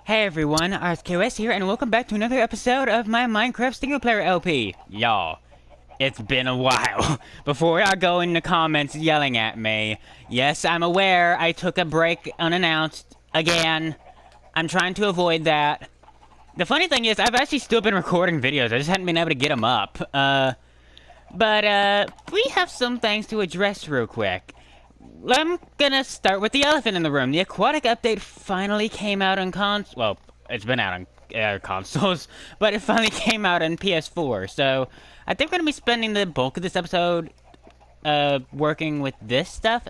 Hey everyone, RSKOS here, and welcome back to another episode of my Minecraft single-player LP. Y'all, it's been a while. Before y'all go in the comments yelling at me, yes, I'm aware I took a break unannounced again. I'm trying to avoid that. The funny thing is, I've actually still been recording videos, I just hadn't been able to get them up. But we have some things to address real quick. I'm gonna start with the elephant in the room. The Aquatic update finally came out on well, it's been out on consoles, but it finally came out on PS4. So I think we're gonna be spending the bulk of this episode working with this stuff,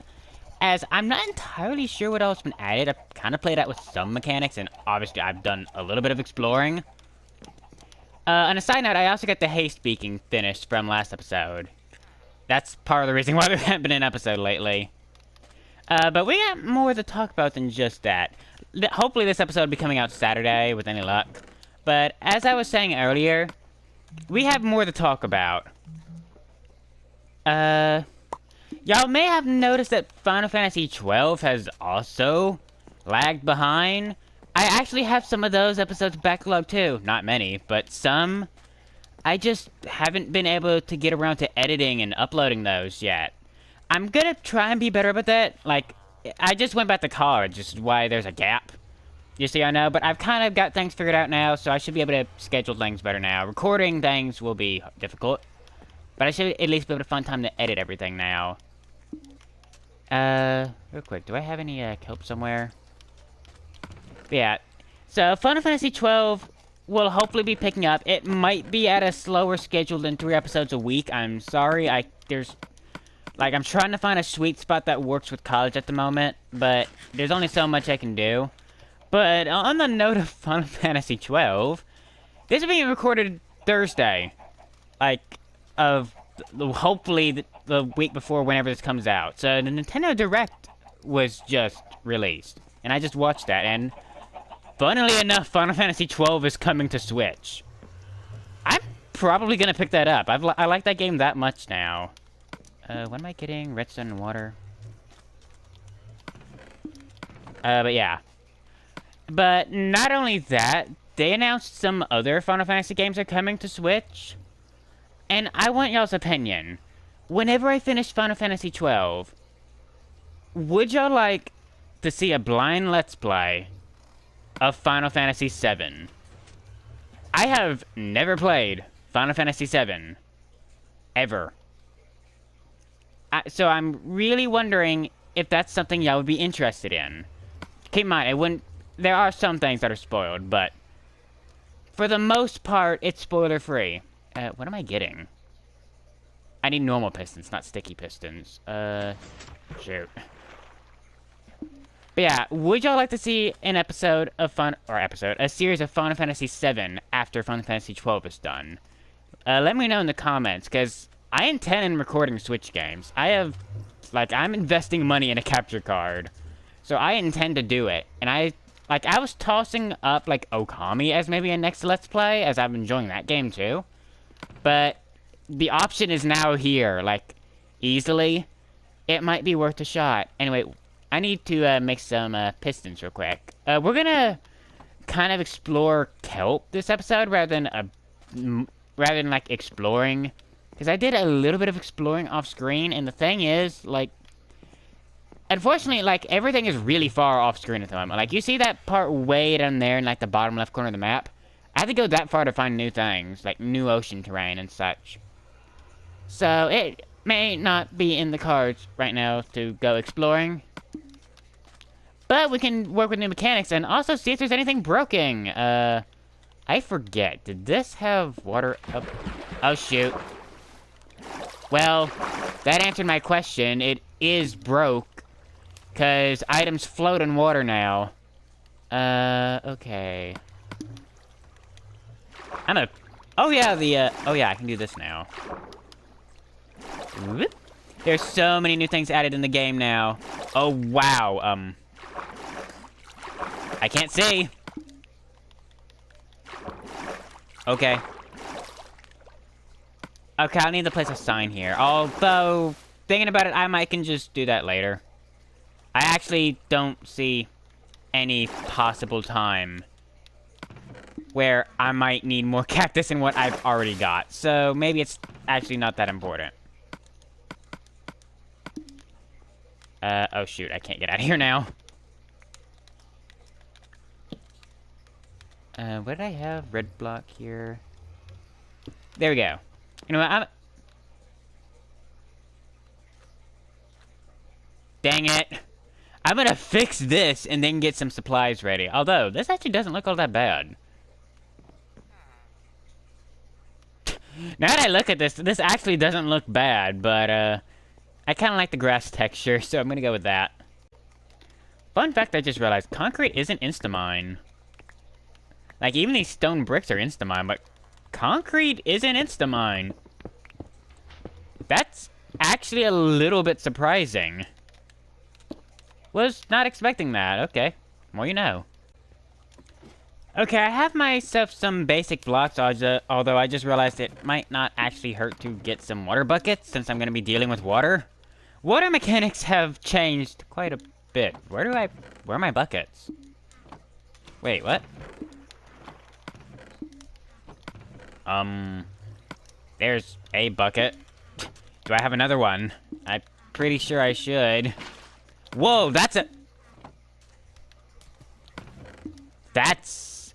as I'm not entirely sure what else has been added. I've kind of played out with some mechanics, and obviously I've done a little bit of exploring. On a side note, I also got the Hey Speaking finished from last episode. That's part of the reason why there hasn't been an episode lately. But we got more to talk about than just that. Hopefully this episode will be coming out Saturday, with any luck. But, as I was saying earlier, we have more to talk about. Y'all may have noticed that Final Fantasy XII has also lagged behind. I actually have some of those episodes backlogged too. Not many, but some. I just haven't been able to get around to editing and uploading those yet. I'm gonna try and be better about that. Like, I just went back to college, which is why there's a gap. You see, I know, but I've kind of got things figured out now, so I should be able to schedule things better now. Recording things will be difficult, but I should at least be able to find time to edit everything now. Real quick, do I have any, kelp somewhere? But yeah, so Final Fantasy XII will hopefully be picking up. It might be at a slower schedule than 3 episodes a week. I'm sorry, I'm trying to find a sweet spot that works with college at the moment, but there's only so much I can do. But on the note of Final Fantasy XII, this is being recorded Thursday. Hopefully the week before whenever this comes out. So the Nintendo Direct was just released, and I just watched that, and funnily enough, Final Fantasy XII is coming to Switch. I'm probably gonna pick that up. I like that game that much now. What am I getting? Redstone and water. But yeah. But not only that, they announced some other Final Fantasy games are coming to Switch. And I want y'all's opinion. Whenever I finish Final Fantasy XII, would y'all like to see a blind Let's Play of Final Fantasy VII? I have never played Final Fantasy VII. Ever. So I'm really wondering if that's something y'all would be interested in. Keep in mind, there are some things that are spoiled, but for the most part, it's spoiler-free. What am I getting? I need normal pistons, not sticky pistons. Shoot. But yeah, would y'all like to see an a series of Final Fantasy VII after Final Fantasy XII is done? Let me know in the comments, because I intend on recording Switch games. I'm investing money in a capture card. So I intend to do it. And I was tossing up, Okami as maybe a next Let's Play, as I'm enjoying that game too. But the option is now here, easily. It might be worth a shot. Anyway, I need to make some pistons real quick. We're gonna kind of explore kelp this episode rather than exploring. Because I did a little bit of exploring off-screen, and the thing is, unfortunately, everything is really far off-screen at the moment. You see that part way down there in, the bottom left corner of the map? I have to go that far to find new things, new ocean terrain and such. So, it may not be in the cards right now to go exploring. But we can work with new mechanics and also see if there's anything broken. I forget. Did this have water up? Oh, shoot. Well, that answered my question. It is broke, because items float in water now. Okay. Oh yeah, I can do this now. Whoop. There's so many new things added in the game now. Oh, wow, I can't see. Okay. Okay, I'll need to place a sign here. Although, thinking about it, I can just do that later. I actually don't see any possible time where I might need more cactus than what I've already got. So maybe it's actually not that important. Oh shoot, I can't get out of here now. What did I have? Red block here. There we go. You know what, dang it. I'm gonna fix this and then get some supplies ready. Although, this actually doesn't look all that bad. Now that I look at this, this actually doesn't look bad, but, I kind of like the grass texture, so I'm gonna go with that. Fun fact I just realized, concrete isn't Instamine. Like, even these stone bricks are Instamine, but concrete isn't Instamine. That's actually a little bit surprising. Was not expecting that. Okay, more you know. Okay, I have myself some basic blocks, although I just realized it might not actually hurt to get some water buckets, since I'm going to be dealing with water. Water mechanics have changed quite a bit. Where are my buckets? Wait, what? There's a bucket. Do I have another one? I'm pretty sure I should. Whoa,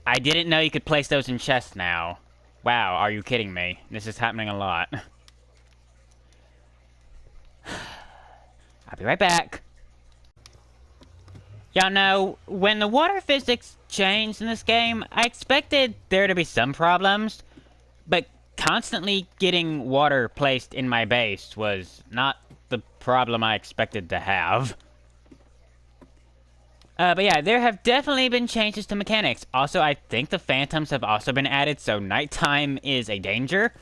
I didn't know you could place those in chests now. Wow, are you kidding me? This is happening a lot. I'll be right back. Y'all know, when the water physics changed in this game, I expected there to be some problems, but constantly getting water placed in my base was not the problem I expected to have. But yeah, there have definitely been changes to mechanics. Also, I think the phantoms have also been added, so nighttime is a danger.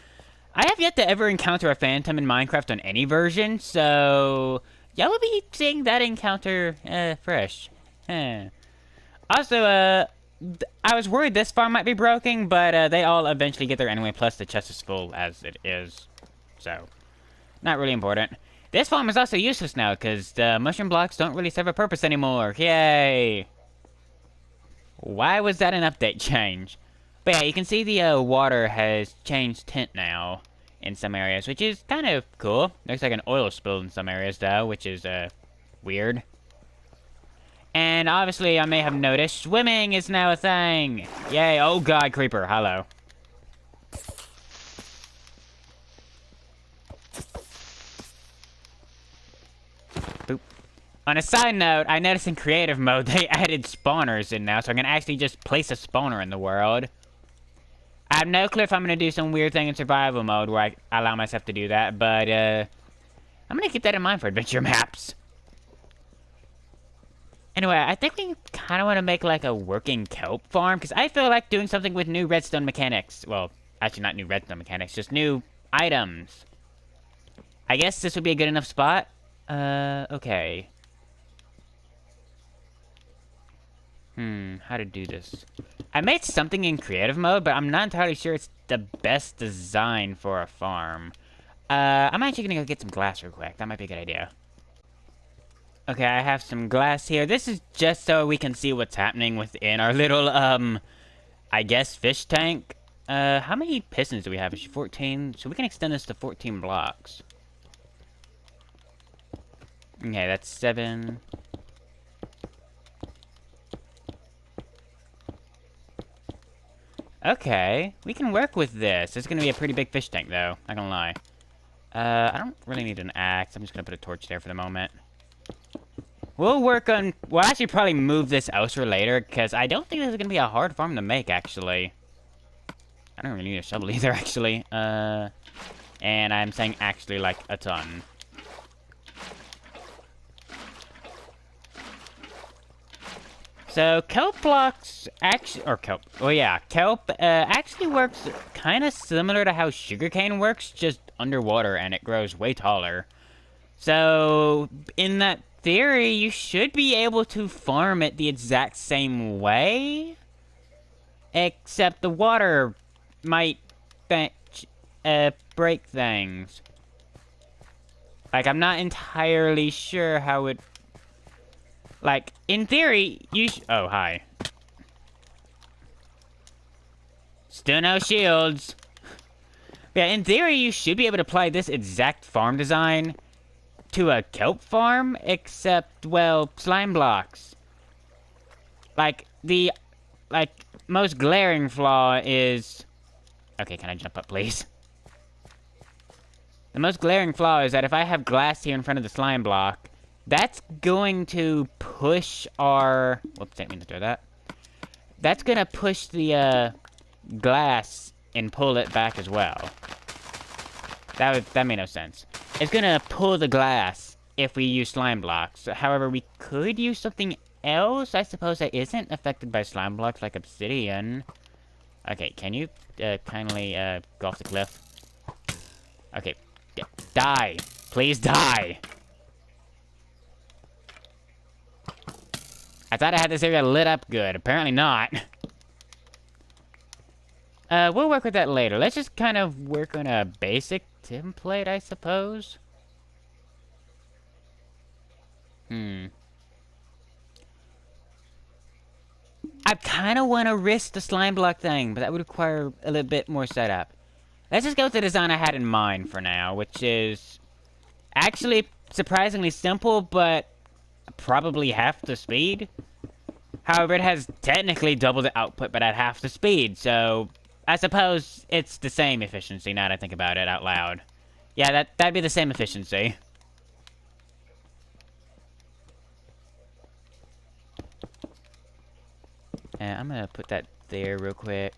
I have yet to ever encounter a phantom in Minecraft on any version, so y'all will be seeing that encounter fresh. Also, I was worried this farm might be broken, but they all eventually get there anyway, plus the chest is full as it is. So, not really important. This farm is also useless now, because the mushroom blocks don't really serve a purpose anymore. Yay! Why was that an update change? But yeah, you can see the water has changed tint now in some areas, which is kind of cool. Looks like an oil spill in some areas, though, which is weird. And obviously, I may have noticed, swimming is now a thing! Yay! Oh god, creeper, hello. Boop. On a side note, I noticed in creative mode, they added spawners in now, so I can actually just place a spawner in the world. I have no clue if I'm going to do some weird thing in survival mode where I allow myself to do that, but, I'm going to keep that in mind for adventure maps. Anyway, I think we kind of want to make, like, a working kelp farm, because I feel like doing something with new redstone mechanics. Well, actually not new redstone mechanics, just new items. I guess this would be a good enough spot. Okay. How to do this? I made something in creative mode, but I'm not entirely sure it's the best design for a farm. I'm actually gonna go get some glass real quick. That might be a good idea. Okay, I have some glass here. This is just so we can see what's happening within our little, I guess, fish tank. How many pistons do we have? 14? So we can extend this to 14 blocks. Okay, that's 7. Okay, we can work with this. It's gonna be a pretty big fish tank, though. Not gonna lie. I don't really need an axe. I'm just gonna put a torch there for the moment. We'll actually probably move this elsewhere later, because I don't think this is gonna be a hard farm to make, actually. I don't really need a shovel either, actually. And I'm saying actually like a ton. So, kelp blocks actually, kelp actually works kind of similar to how sugarcane works, just underwater, and it grows way taller. So, in that theory, you should be able to farm it the exact same way, except the water might break things. Like, I'm not entirely sure how it... Like, in theory, oh, hi. Still no shields. Yeah, in theory, you should be able to apply this exact farm design to a kelp farm, except, well, slime blocks. Like, the, most glaring flaw is... Okay, can I jump up, please? The most glaring flaw is that if I have glass here in front of the slime block, that's going to push our... Whoops, didn't mean to do that. That's gonna push the, glass and pull it back as well. That made no sense. It's gonna pull the glass if we use slime blocks. However, we could use something else, I suppose, that isn't affected by slime blocks, like obsidian. Okay, can you, kindly, go off the cliff? Okay, die! Please die! I thought I had this area lit up good. Apparently not. We'll work with that later. Let's just kind of work on a basic template, I suppose. I kind of want to risk the slime block thing, but that would require a little bit more setup. Let's just go with the design I had in mind for now, which is actually surprisingly simple, but probably half the speed. However, it has technically double the output, but at half the speed, so I suppose it's the same efficiency now that I think about it out loud. Yeah, that'd be the same efficiency. I'm gonna put that there real quick.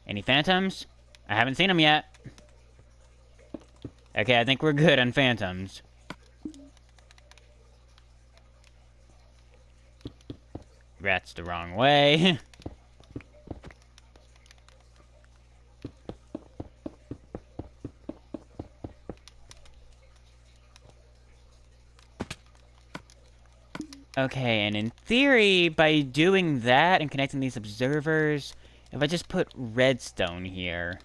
Any phantoms? I haven't seen them yet. Okay, I think we're good on phantoms. That's the wrong way. Okay, and in theory, by doing that and connecting these observers, if I just put redstone here...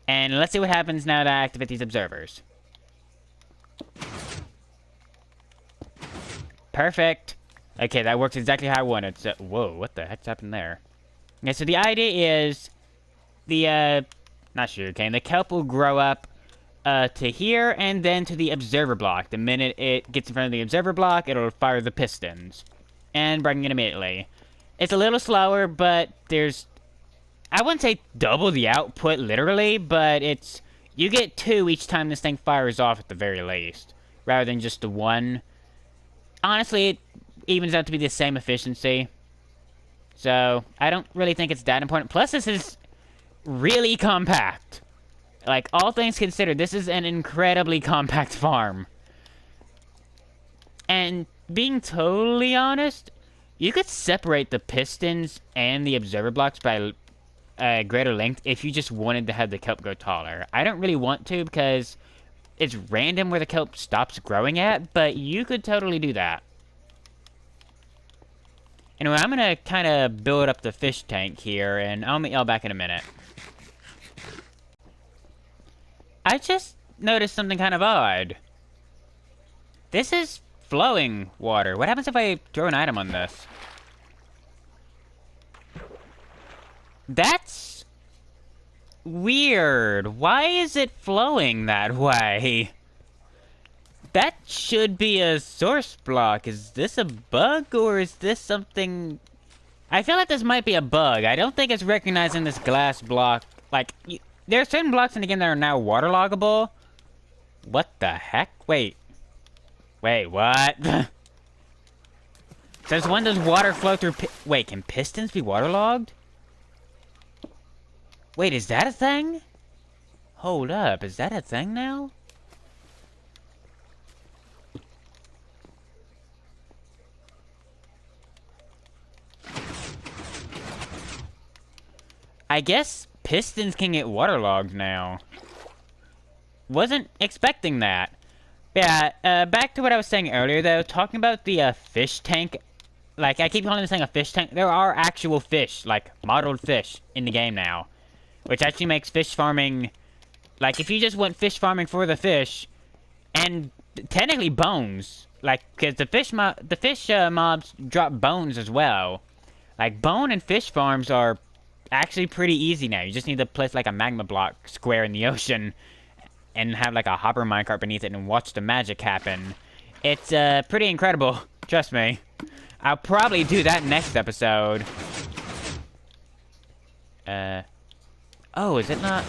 And let's see what happens now that I activate these observers. Perfect. Okay, that works exactly how I wanted. So, whoa, what the heck's happened there? Okay, so the idea is the, not sugarcane, the kelp will grow up to here and then to the observer block. The minute it gets in front of the observer block, it'll fire the pistons and bring it immediately. It's a little slower, but there's... I wouldn't say double the output, literally, but it's... You get 2 each time this thing fires off at the very least, rather than just the 1. Honestly, it evens out to be the same efficiency. So, I don't really think it's that important. Plus, this is really compact. Like, all things considered, this is an incredibly compact farm. And being totally honest, you could separate the pistons and the observer blocks by greater length if you just wanted to have the kelp go taller. I don't really want to because it's random where the kelp stops growing at, but you could totally do that. Anyway, I'm gonna kind of build up the fish tank here, and I'll meet y'all back in a minute. I just noticed something kind of odd. This is flowing water. What happens if I throw an item on this? That's weird. Why is it flowing that way? That should be a source block. Is this a bug or is this something... I feel like this might be a bug. I don't think it's recognizing this glass block. Like, there are certain blocks in the game that are now waterloggable. What the heck? Wait. Wait, what? Says when does water flow through wait, can pistons be waterlogged? Wait, is that a thing? Hold up, is that a thing now? I guess pistons can get waterlogged now. Wasn't expecting that. Yeah, back to what I was saying earlier though, talking about the fish tank. Like, I keep calling this thing a fish tank. There are actual fish, like modeled fish, in the game now. which actually makes fish farming, like, if you just went fish farming for the fish, and technically bones, like, because the fish mobs drop bones as well. Like, bone and fish farms are actually pretty easy now. You just need to place, like, a magma block square in the ocean and have, like, a hopper minecart beneath it and watch the magic happen. It's, pretty incredible. Trust me. I'll probably do that next episode. Oh, is it not?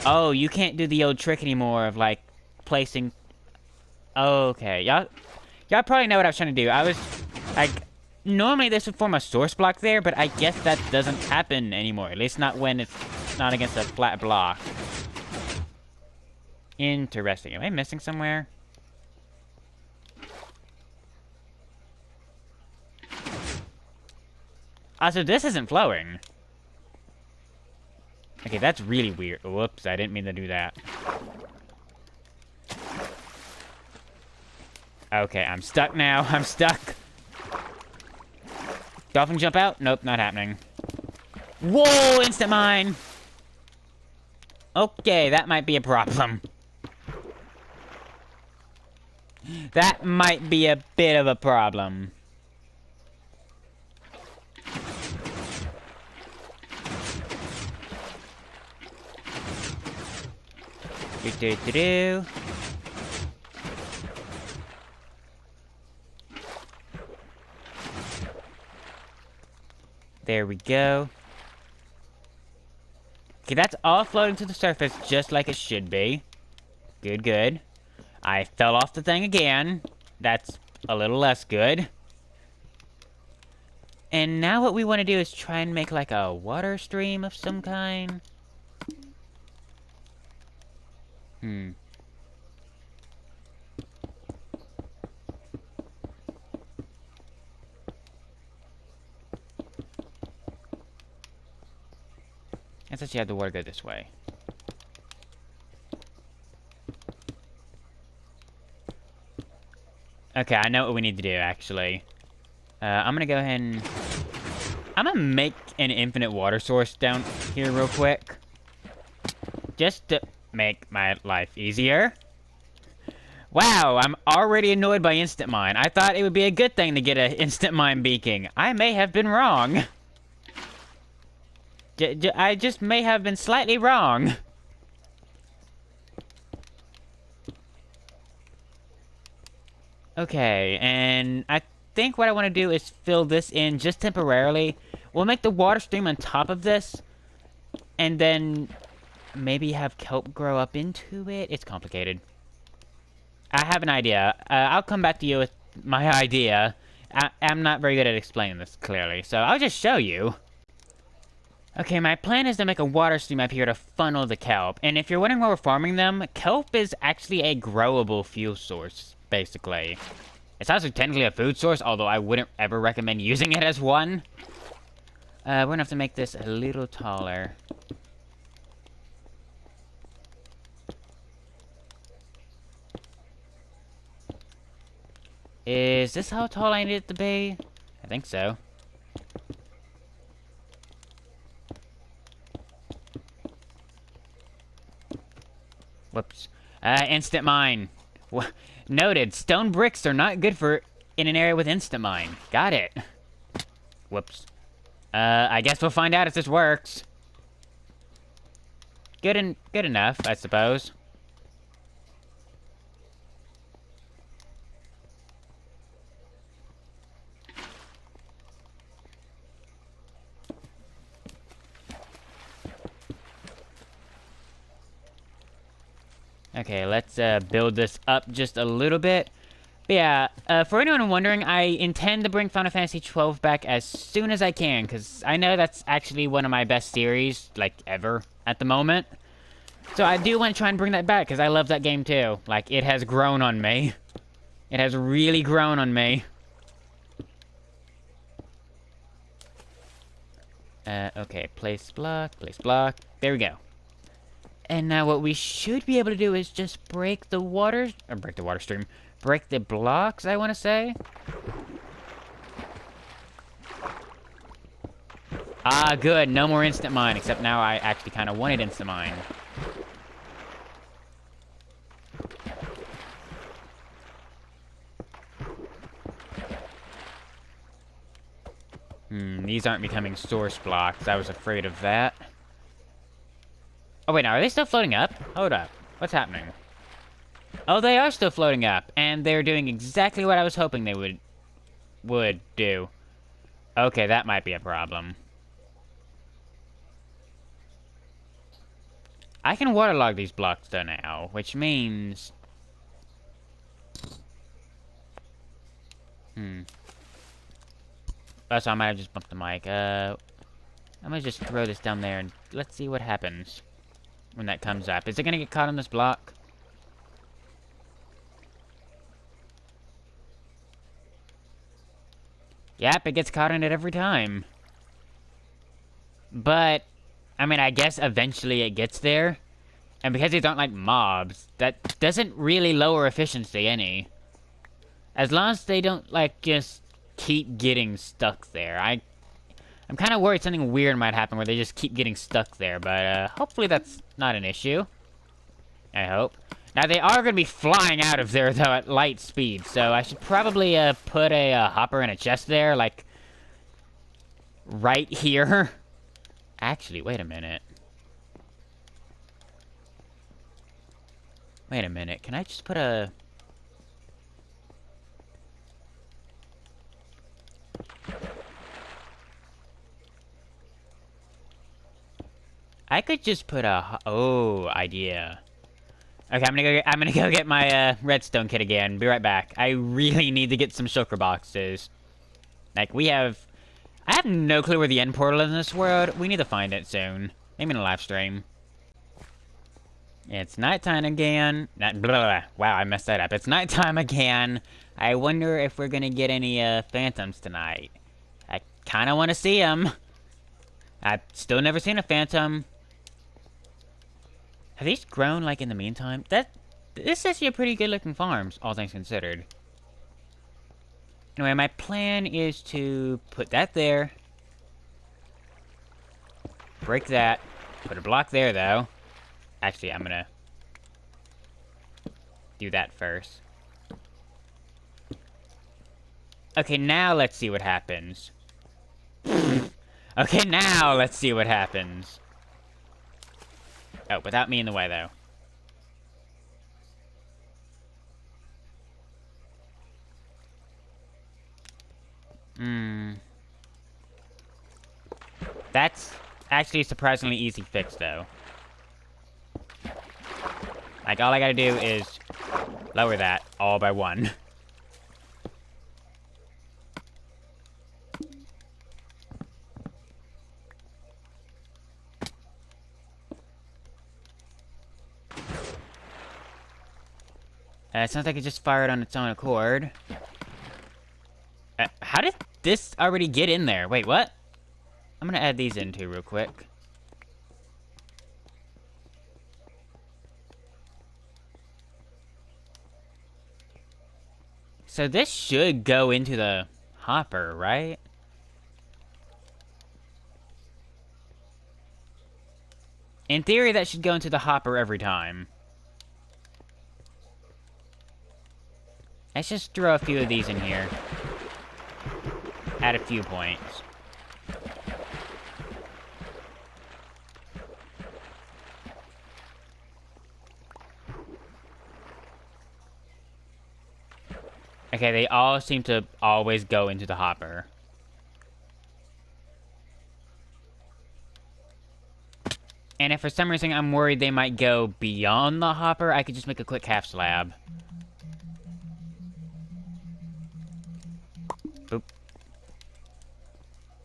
Oh, you can't do the old trick anymore of, like, placing... Oh, okay. Y'all probably know what I was trying to do. I was, like... Normally this would form a source block there, but I guess that doesn't happen anymore. At least not when it's not against a flat block. Interesting. Am I missing somewhere? Also, this isn't flowing. Okay, that's really weird. Whoops, I didn't mean to do that. Okay, I'm stuck now. I'm stuck. Dolphin jump out? Nope, not happening. Whoa, instant mine! Okay, that might be a problem. That might be a bit of a problem. Do-do-do-do. There we go. Okay, that's all floating to the surface just like it should be. Good, good. I fell off the thing again. That's a little less good. And now what we want to do is try and make like a water stream of some kind. I thought you had the water go this way. Okay, I know what we need to do, actually. I'm gonna go ahead and... I'm gonna make an infinite water source down here real quick. Just to make my life easier. Wow, I'm already annoyed by instant mine. I thought it would be a good thing to get an instant mine beacon. I may have been wrong. I just may have been slightly wrong. Okay, and I think what I want to do is fill this in just temporarily. We'll make the water stream on top of this, and then maybe have kelp grow up into it. It's complicated. I have an idea. I'll come back to you with my idea. I'm not very good at explaining this clearly, so I'll just show you. Okay, my plan is to make a water stream up here to funnel the kelp. And if you're wondering why we're farming them, kelp is actually a growable fuel source, basically. It's also technically a food source, although I wouldn't ever recommend using it as one. We're gonna have to make this a little taller. Is this how tall I need it to be? I think so. Whoops. Instant mine. Noted. Stone bricks are not good for in an area with instant mine. Got it. Whoops. I guess we'll find out if this works. Good enough, I suppose. Okay, let's build this up just a little bit. But yeah, for anyone wondering, I intend to bring Final Fantasy XII back as soon as I can, because I know that's actually one of my best series, like, ever, at the moment. So I do want to try and bring that back, because I love that game too. Like, it has grown on me. It has really grown on me. Okay, place block, place block. There we go. And now what we should be able to do is just break the water... Or break the water stream. Break the blocks, I want to say. Ah, good. No more instant mine, except now I actually kind of wanted instant mine. These aren't becoming source blocks. I was afraid of that. Oh, wait, now, are they still floating up? Hold up. What's happening? Oh, they are still floating up, and they're doing exactly what I was hoping they would do. Okay, that might be a problem. I can waterlog these blocks, though, now, which means... Also, I might have just bumped the mic. I'm gonna just throw this down there, and let's see what happens when that comes up. Is it gonna get caught on this block? Yep, it gets caught on it every time. But, I mean, I guess eventually it gets there. And because these aren't like mobs, that doesn't really lower efficiency any. As long as they don't, like, just keep getting stuck there. I'm kind of worried something weird might happen where they just keep getting stuck there, but hopefully that's not an issue. I hope. Now, they are going to be flying out of there, though, at light speed, so I should probably put a hopper in a chest there, like, right here. Actually, wait a minute. Wait a minute, can I just put a... I could just put a... Oh, idea. Okay, I'm gonna go get my redstone kit again. Be right back. I really need to get some shulker boxes. Like, we have... I have no clue where the end portal is in this world. We need to find it soon. Maybe in a live stream. It's nighttime again. Blah, blah, blah. Wow, I messed that up. It's nighttime again. I wonder if we're gonna get any phantoms tonight. I kind of want to see them. I've still never seen a phantom. Have these grown, like, in the meantime? This is actually a pretty good-looking farm, all things considered. Anyway, my plan is to put that there. Break that. Put a block there, though. Actually, I'm gonna do that first. Okay, now let's see what happens. Okay, now let's see what happens. Oh, without me in the way, though. That's actually a surprisingly easy fix, though. Like, all I gotta do is lower that all by one. It sounds like it just fired on its own accord. How did this already get in there? Wait, what? I'm gonna add these in too real quick. So this should go into the hopper, right? In theory, that should go into the hopper every time. Let's just throw a few of these in here. At a few points. Okay, they all seem to always go into the hopper. And if for some reason I'm worried they might go beyond the hopper, I could just make a quick half slab. Boop.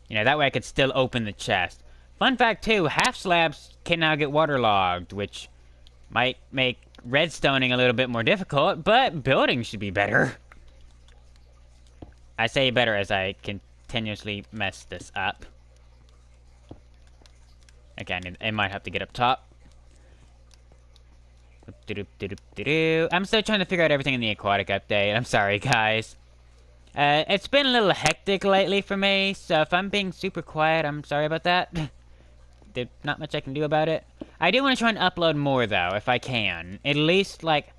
You know, that way I could still open the chest. Fun fact, too, half slabs can now get waterlogged, which might make redstoning a little bit more difficult, but building should be better. I say better as I continuously mess this up. Again, I might have to get up top. I'm still trying to figure out everything in the Aquatic update. I'm sorry, guys. It's been a little hectic lately for me, so if I'm being super quiet, I'm sorry about that. There's not much I can do about it. I do want to try and upload more, though, if I can. At least, like,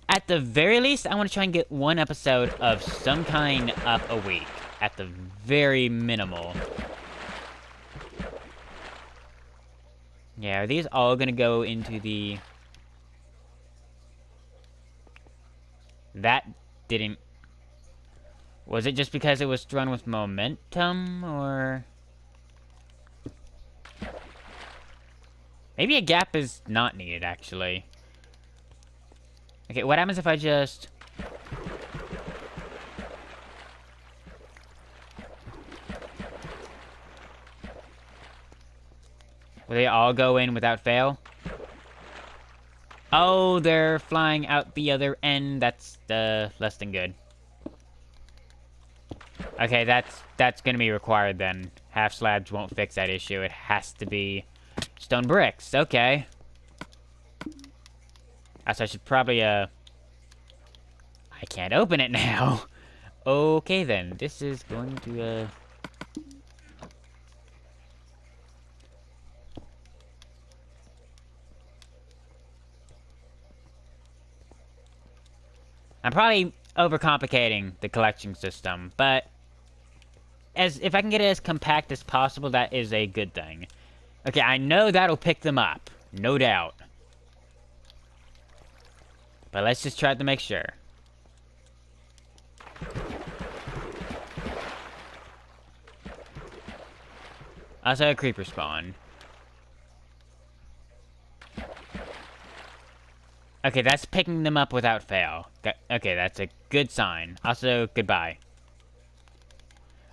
at the very least, I want to try and get one episode of some kind up a week. At the very minimal. Yeah, are these all gonna go into the... That didn't... Was it just because it was run with momentum, or... Maybe a gap is not needed, actually. Okay, what happens if I just... Will they all go in without fail? Oh, they're flying out the other end. That's less than good. Okay, that's gonna be required then. Half slabs won't fix that issue. It has to be stone bricks. Okay. So I should probably I can't open it now. Okay then. This is going to I'm probably overcomplicating the collection system, but if I can get it as compact as possible, that is a good thing. Okay, I know that'll pick them up. No doubt. But let's just try to make sure. Also, a creeper spawn. Okay, that's picking them up without fail. Okay, that's a good sign. Also, goodbye.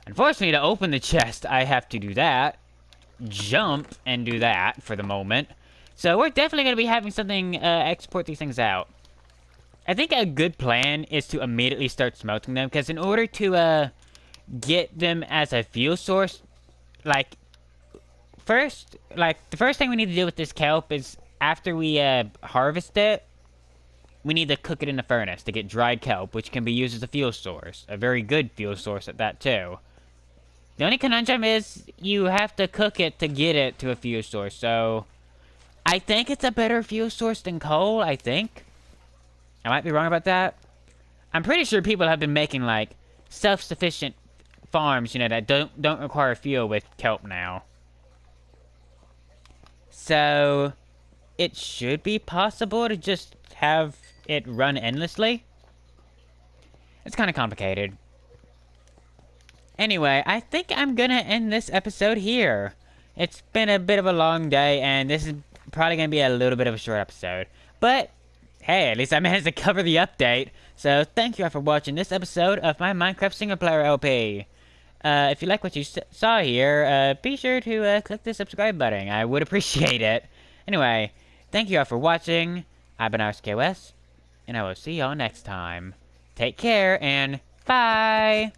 Unfortunately, to open the chest, I have to do that. Jump and do that for the moment. So we're definitely going to be having something export these things out. I think a good plan is to immediately start smelting them, because in order to get them as a fuel source, the first thing we need to do with this kelp is after we harvest it, we need to cook it in the furnace to get dried kelp, which can be used as a fuel source. A very good fuel source at that, too. The only conundrum is you have to cook it to get it to a fuel source, so... I think it's a better fuel source than coal, I think. I might be wrong about that. I'm pretty sure people have been making, like, self-sufficient farms, you know, that don't require fuel with kelp now. So... it should be possible to just have it run endlessly. It's kind of complicated. Anyway, I think I'm gonna end this episode here. It's been a bit of a long day, and this is probably gonna be a little bit of a short episode. But, hey, at least I managed to cover the update. So, thank you all for watching this episode of my Minecraft single player LP. If you like what you saw here, be sure to click the subscribe button. I would appreciate it. Anyway, thank you all for watching. I've been RSKOS, and I will see y'all next time. Take care, and bye!